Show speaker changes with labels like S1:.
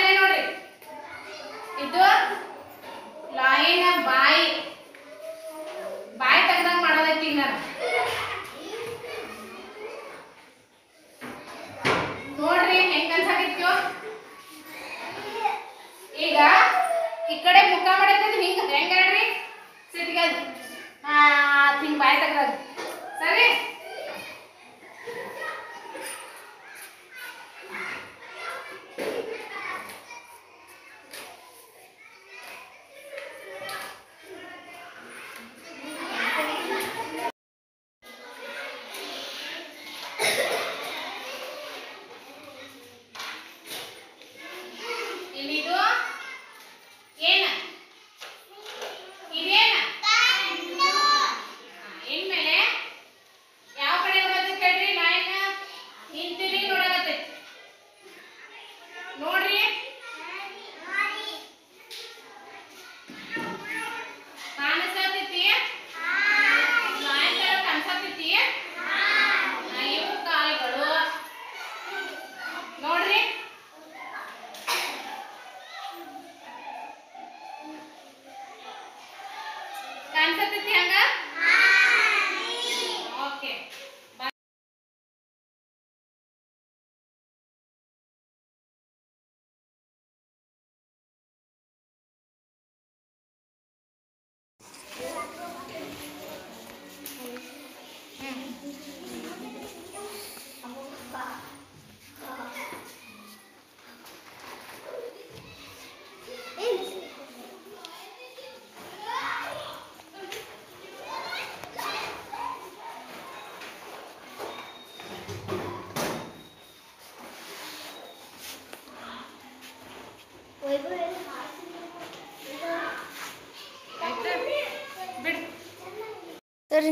S1: ಕಡೆ ನೋಡ್ರಿ, ಇದು ಲೈನ್ ಬಾಯಿ ಬಾಯಿ ತೆಗ್ದಂಗ್ ಮಾಡೋದೈತಿ. ನಾನು ನೋಡ್ರಿ ಹೆಂಗ್ ಅನ್ಸಾಕೈತ್ಯೋ. ಈಗ ಈ ಕಡೆ ಮುಖ ಮಾಡೈತಿ ಹಿಂಗ ಹೆಂಗ ಹೇಳ್ರಿ, ಸಿಟಿಗೆ ಹಿಂಗ್ ಬಾಯಿ ತೆಗ್ದಾಗ ಸರಿ. ಕಾಣಿಸತೈತಿ ಹಂಗ? ಓಕೆ.
S2: Terus